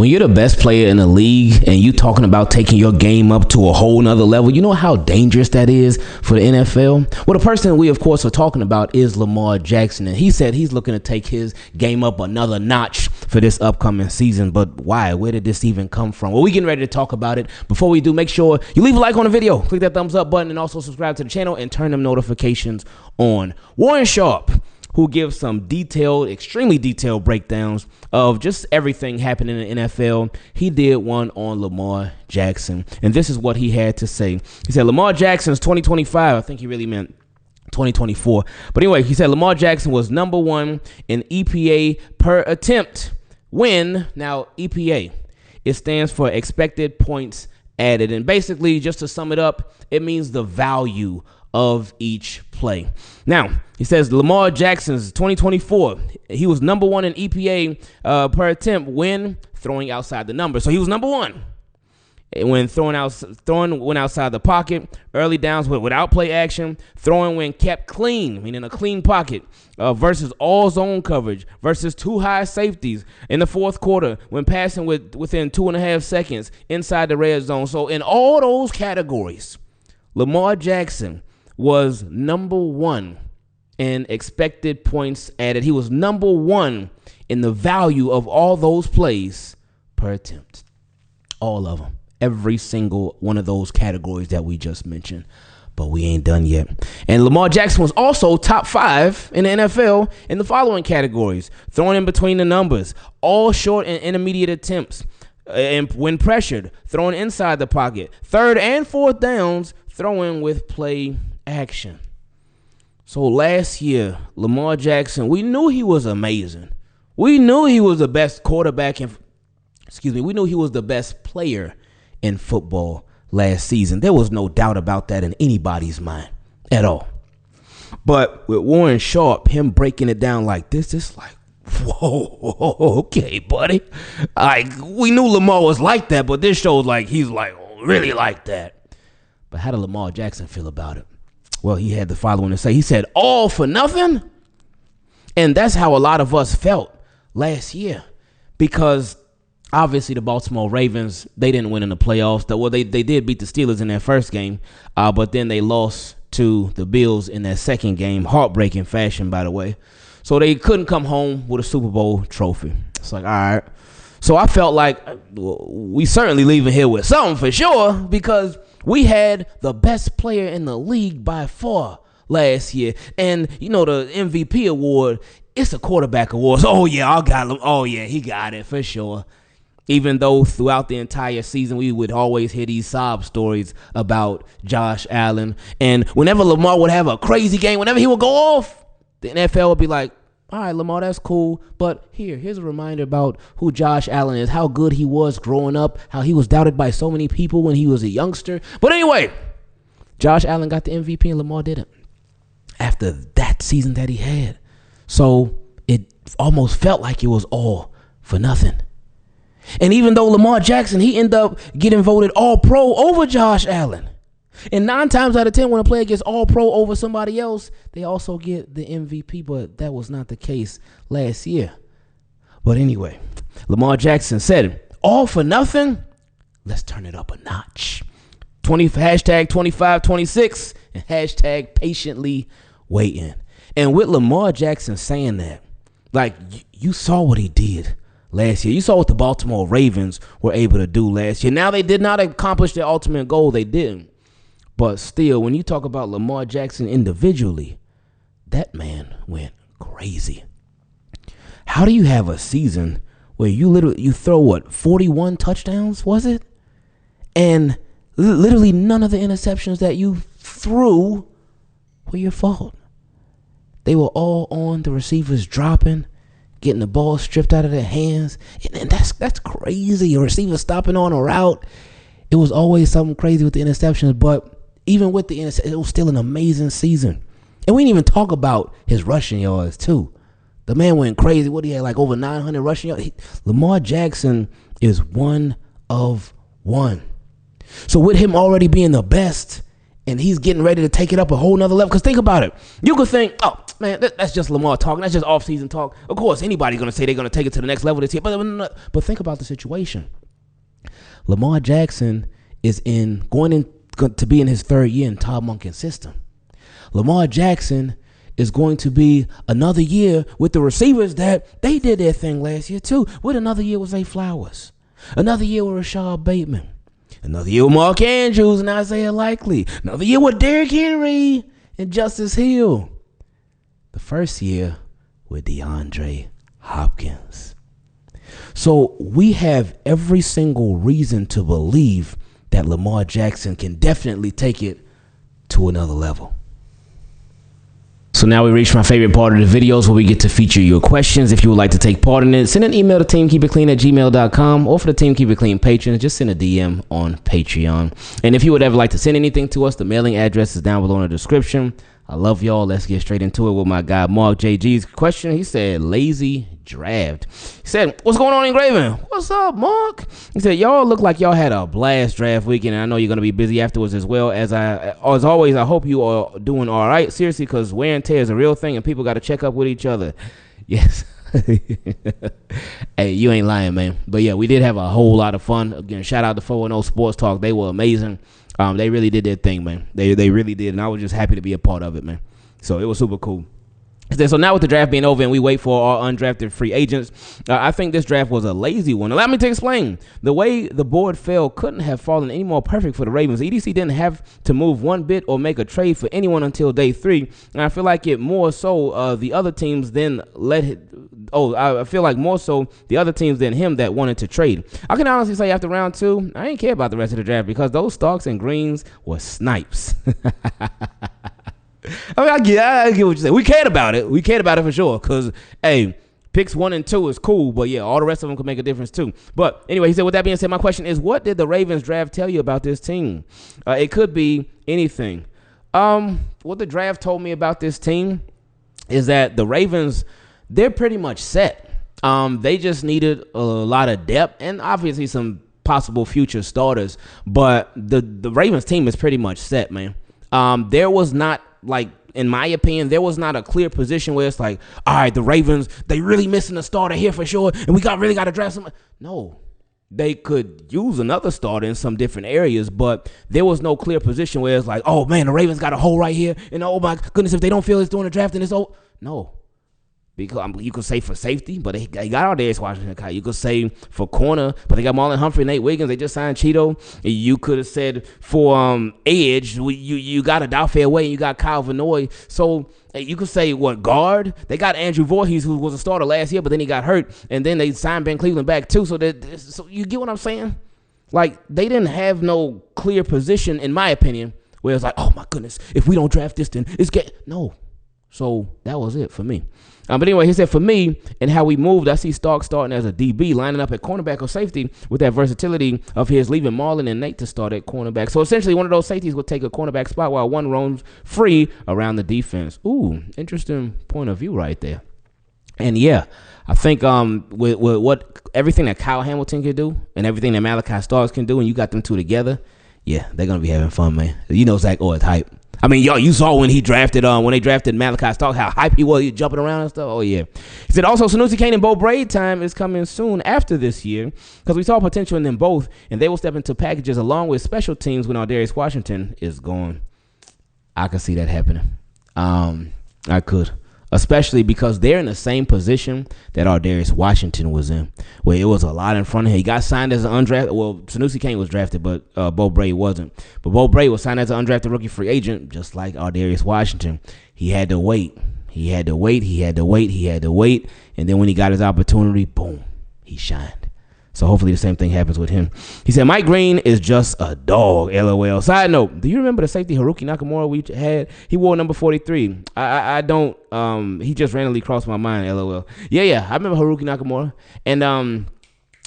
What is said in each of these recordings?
When you're the best player in the league and you talking about taking your game up to a whole nother level, you know how dangerous that is for the NFL? Well, the person we, of course, are talking about is Lamar Jackson. And he said he's looking to take his game up another notch for this upcoming season. But why? Where did this even come from? Well, we're getting ready to talk about it. Before we do, make sure you leave a like on the video, click that thumbs up button, and also subscribe to the channel and turn them notifications on. Warren Sharp, who gives some detailed, extremely detailed breakdowns of just everything happening in the NFL. He did one on Lamar Jackson, and this is what he had to say. He said, Lamar Jackson's 2025, I think he really meant 2024. But anyway, he said Lamar Jackson was number one in EPA per attempt when, now EPA, it stands for expected points added. And basically, just to sum it up, it means the value of each play. Now, he says Lamar Jackson's 2024, he was number one in EPA per attempt when throwing outside the number. So he was number one when throwing when outside the pocket, early downs without play action, throwing when kept clean, meaning a clean pocket, versus all zone coverage, versus two high safeties in the fourth quarter, when passing within 2.5 seconds inside the red zone. So in all those categories, Lamar Jackson was number one in expected points added. He was number one in the value of all those plays per attempt. All of them. Every single one of those categories that we just mentioned. But we ain't done yet. And Lamar Jackson was also top 5 in the NFL in the following categories: throwing in between the numbers, all short and intermediate attempts, and when pressured, throwing inside the pocket, third and fourth downs, throwing with play action. So last year, Lamar Jackson, we knew he was amazing. We knew he was the best quarterback we knew he was the best player in football last season. There was no doubt about that in anybody's mind at all. But with Warren Sharp, him breaking it down like this, it's like, whoa, okay, buddy. We knew Lamar was like that, but this shows like he's like really like that. But how did Lamar Jackson feel about it? Well, he had the following to say. He said, all for nothing? And that's how a lot of us felt last year, because obviously the Baltimore Ravens, they didn't win in the playoffs. Well, they did beat the Steelers in their first game, but then they lost to the Bills in that second game, heartbreaking fashion, by the way. So they couldn't come home with a Super Bowl trophy. It's like, all right. So I felt like we certainly leaving here with something for sure, because we had the best player in the league by far last year. And, you know, the MVP award, it's a quarterback award. So, oh, yeah, I got him. Oh, yeah, he got it for sure. Even though throughout the entire season, we would always hear these sob stories about Josh Allen. And whenever Lamar would have a crazy game, whenever he would go off, the NFL would be like, all right, Lamar, that's cool, but here's a reminder about who Josh Allen is, how good he was growing up, how he was doubted by so many people when he was a youngster. But anyway, Josh Allen got the MVP and Lamar didn't after that season that he had. So it almost felt like it was all for nothing. And even though Lamar Jackson, he ended up getting voted All-Pro over Josh Allen. And 9 times out of 10, when a player gets All-Pro over somebody else, they also get the MVP, but that was not the case last year. But anyway, Lamar Jackson said, all for nothing? Let's turn it up a notch. Hashtag 2526 and hashtag patiently waiting. And with Lamar Jackson saying that, like, you saw what he did last year. You saw what the Baltimore Ravens were able to do last year. Now, they did not accomplish their ultimate goal. They didn't. But still, when you talk about Lamar Jackson individually, that man went crazy. How do you have a season where you throw 41 touchdowns, was it? And literally none of the interceptions that you threw were your fault. They were all on the receivers dropping, getting the ball stripped out of their hands. And that's crazy. A receiver stopping on a route. It was always something crazy with the interceptions, but even with the interceptions, it was still an amazing season. And we didn't even talk about his rushing yards, too. The man went crazy. What, he had like over 900 rushing yards? Lamar Jackson is one of one. So with him already being the best And he's getting ready to take it up a whole nother level. Because think about it. You could think, oh, man, that's just Lamar talking. That's just off-season talk. Of course, anybody's going to say they're going to take it to the next level this year. But think about the situation. Lamar Jackson is going to be in his third year in Todd Monken's system. Lamar Jackson is going to be another year with the receivers that they did their thing last year too. With another year with Zay Flowers. Another year with Rashad Bateman. Another year with Mark Andrews and Isaiah Likely. Another year with Derrick Henry and Justice Hill. The first year with DeAndre Hopkins. So we have every single reason to believe that Lamar Jackson can definitely take it to another level. So now we reach my favorite part of the videos where we get to feature your questions. If you would like to take part in it, send an email to teamkeepitclean@gmail.com, or for the Team Keep It Clean patrons, just send a DM on Patreon. And if you would ever like to send anything to us, the mailing address is down below in the description. I love y'all. Let's get straight into it with my guy Marc JG's question. He said, lazy draft. He said, what's going on, Ingraven? What's up, Marc? He said, y'all look like y'all had a blast draft weekend, and I know you're going to be busy afterwards as well. As always, I hope you are doing all right. Seriously, because wear and tear is a real thing, and people got to check up with each other. Yes. Hey, you ain't lying, man. But yeah, we did have a whole lot of fun. Again, shout out to 410 Sports Talk. They were amazing. They really did their thing, man. They really did, and I was just happy to be a part of it, man. So it was super cool. So now with the draft being over and we wait for our undrafted free agents, I think this draft was a lazy one. Allow me to explain. The way the board fell couldn't have fallen any more perfect for the Ravens. EDC didn't have to move one bit or make a trade for anyone until day 3. And I feel like it more so the other teams then I feel like more so the other teams than him that wanted to trade. I can honestly say after round 2, I didn't care about the rest of the draft because those Starks and Greens were snipes. I mean, I get what you're saying. We cared about it. We cared about it for sure. Because, hey, picks 1 and 2 is cool. But, yeah, all the rest of them could make a difference, too. But, anyway, he said, with that being said, my question is, what did the Ravens draft tell you about this team? It could be anything. What the draft told me about this team is that the Ravens, they're pretty much set. They just needed a lot of depth and obviously some possible future starters. But the Ravens team is pretty much set, man. There was not, like, in my opinion, there was not a clear position where it's like, all right, the Ravens, they really missing a starter here for sure, and we really got to draft somebody. No, they could use another starter in some different areas, but there was no clear position where it's like, oh, man, the Ravens got a hole right here, and oh, my goodness, if they don't feel it's doing the draft, then it's over. No. Because you could say for safety, but they got all Darius Washington. You could say for corner, but they got Marlon Humphrey, Nate Wiggins. They just signed Cheeto. You could have said for edge, you got a Adolphe Way and you got Kyle Vanoy. So you could say what guard? They got Andrew Voorhees, who was a starter last year, but then he got hurt, and then they signed Ben Cleveland back too. So you get what I'm saying? Like, they didn't have no clear position, in my opinion, where it's like, oh my goodness, if we don't draft this, then it's no. So that was it for me. But anyway, he said, for me and how we moved, I see Stark starting as a DB, lining up at cornerback or safety with that versatility of his, leaving Marlon and Nate to start at cornerback. So essentially, one of those safeties would take a cornerback spot while one roams free around the defense. Ooh, interesting point of view right there. And yeah, I think with what everything that Kyle Hamilton can do and everything that Malachi Starks can do, and you got them two together, yeah, they're going to be having fun, man. You know Zach Orr's hype. I mean, y'all, you saw when they drafted Malachi Stark, how hype he was, he jumping around and stuff. Oh, yeah. He said, also, Sanusi Kane and Bo Braid time is coming soon after this year because we saw potential in them both, and they will step into packages along with special teams when our Darius Washington is gone. I could see that happening. I could. Especially because they're in the same position that our Darius Washington was in, where it was a lot in front of him. He got signed as an undrafted. Well, Sanusi Kane was drafted, but Bo Braid wasn't. But Bo Braid was signed as an undrafted rookie free agent, just like our Darius Washington. He had to wait. He had to wait. And then when he got his opportunity, boom, he shined. So hopefully the same thing happens with him. He said, Mike Green is just a dog, LOL. Side note, do you remember the safety Haruki Nakamura we had? He wore number 43. I don't. He just randomly crossed my mind, LOL. Yeah, I remember Haruki Nakamura. And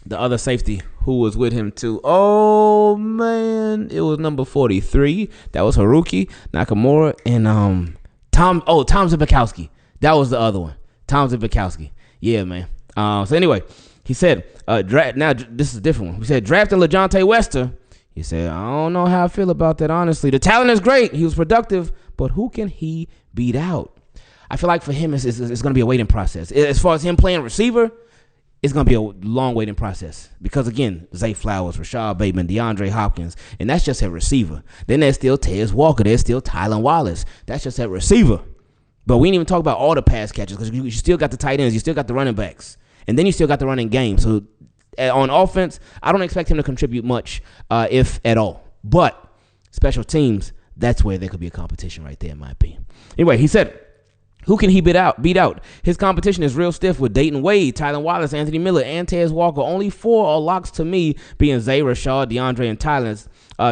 the other safety who was with him too. Oh, man. It was number 43. That was Haruki Nakamura. And Tom Zibikowski. That was the other one. Tom Zibikowski. Yeah, man. So anyway, he said, now this is a different one. He said, drafting LaJohntay Wester. He said, I don't know how I feel about that, honestly. The talent is great. He was productive, but who can he beat out? I feel like for him, it's going to be a waiting process. As far as him playing receiver, it's going to be a long waiting process. Because, again, Zay Flowers, Rashad Bateman, DeAndre Hopkins, and that's just at receiver. Then there's still Tez Walker. There's still Tylan Wallace. That's just at receiver. But we didn't even talk about all the pass catchers because you still got the tight ends. You still got the running backs. And then you still got the running game. So on offense, I don't expect him to contribute much, if at all. But special teams, that's where there could be a competition right there, in my opinion. Anyway, he said, who can he beat out? His competition is real stiff with Dayton Wade, Tylan Wallace, Anthony Miller, and Tez Walker. Only 4 are locks to me, being Zay, Rashad, DeAndre, and Tylan's.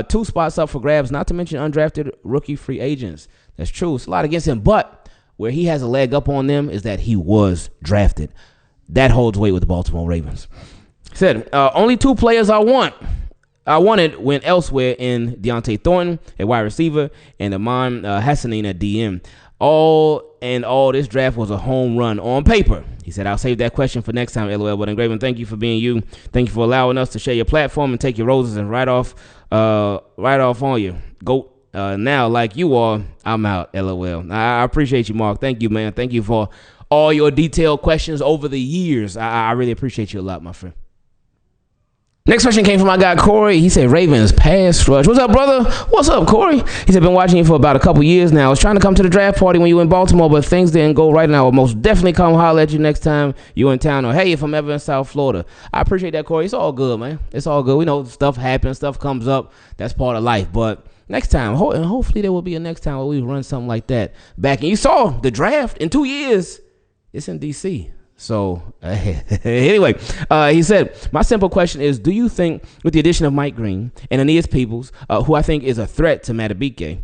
2 spots up for grabs, not to mention undrafted rookie free agents. That's true. It's a lot against him, but where he has a leg up on them is that he was drafted. That holds weight with the Baltimore Ravens. He said, only 2 players I wanted went elsewhere in Deontay Thornton at wide receiver and Amon Hassanin at DM. All this draft was a home run on paper. He said, I'll save that question for next time, LOL. But Ingraven, thank you for being you. Thank you for allowing us to share your platform and take your roses and right off on you. Go now like you are. I'm out, LOL. I appreciate you, Marc. Thank you, man. Thank you for all your detailed questions over the years. I really appreciate you a lot, my friend. Next question came from my guy Corey. He said, Ravens pass rush. What's up, brother? What's up, Corey? He said, been watching you for about a couple years now. I was trying to come to the draft party when you were in Baltimore, but things didn't go right. And I will most definitely come holler at you next time you're in town, or hey, if I'm ever in South Florida. I appreciate that, Corey. It's all good, man. It's all good. We know stuff happens, stuff comes up. That's part of life. But next time, and hopefully there will be a next time where we run something like that back. And you saw the draft in 2 years. It's in D.C., So, anyway, he said, my simple question is, do you think with the addition of Mike Green and Aeneas Peoples, who I think is a threat to Madubuike,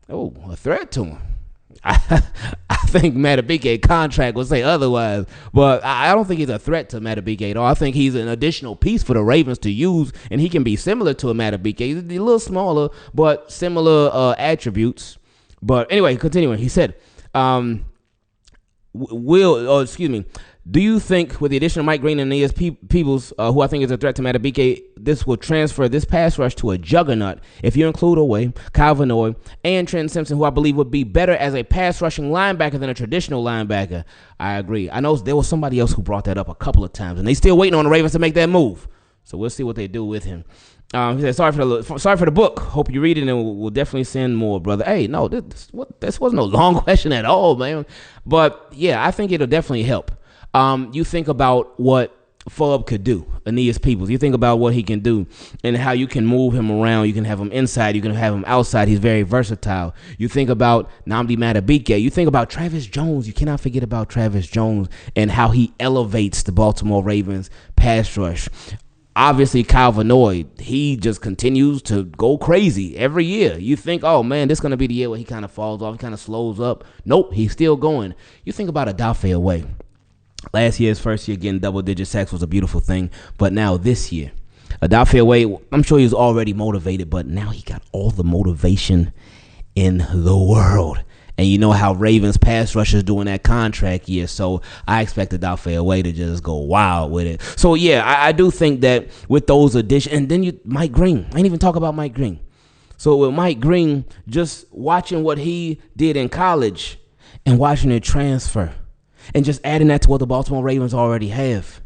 a threat to him? I think Madubuike contract will say otherwise, but I don't think he's a threat to Madubuike at all. I think he's an additional piece for the Ravens to use, and he can be similar to a Madubuike. He's a little smaller, but similar attributes. But anyway, continuing, he said, do you think with the addition of Mike Green and Aeneas Peoples, who I think is a threat to Madubuike, this will transfer this pass rush to a juggernaut if you include Oweh, Kyle Van Noy, and Trent Simpson, who I believe would be better as a pass rushing linebacker than a traditional linebacker? I agree. I know there was somebody else who brought that up a couple of times, and they still waiting on the Ravens to make that move. So we'll see what they do with him. He said, sorry for the book. Hope you read it, and we'll definitely send more, brother. Hey, no, this wasn't no long question at all, man. But yeah, I think it'll definitely help. You think about what Fob could do, Aeneas Peoples. You think about what he can do and how you can move him around. You can have him inside. You can have him outside. He's very versatile. You think about Nnamdi Madubuike. You think about Travis Jones. You cannot forget about Travis Jones and how he elevates the Baltimore Ravens pass rush. Obviously, Kyle Van Noy, he just continues to go crazy every year. You think, oh, man, this is going to be the year where he kind of falls off, he kind of slows up. Nope, he's still going. You think about Odafe Oweh. Last year's first year getting double-digit sacks was a beautiful thing. But now this year, Odafe Oweh, I'm sure he was already motivated, but now he got all the motivation in the world. And you know how Ravens pass rushers doing that contract year. So I expect Odafe Oweh to just go wild with it. So, yeah, I do think that with those additions. And then Mike Green. I ain't even talk about Mike Green. So with Mike Green, just watching what he did in college and watching it transfer and just adding that to what the Baltimore Ravens already have,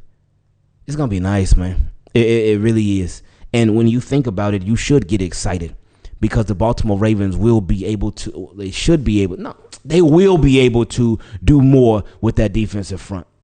it's going to be nice, man. It really is. And when you think about it, you should get excited because the Baltimore Ravens will be able to, they will be able to do more with that defensive front.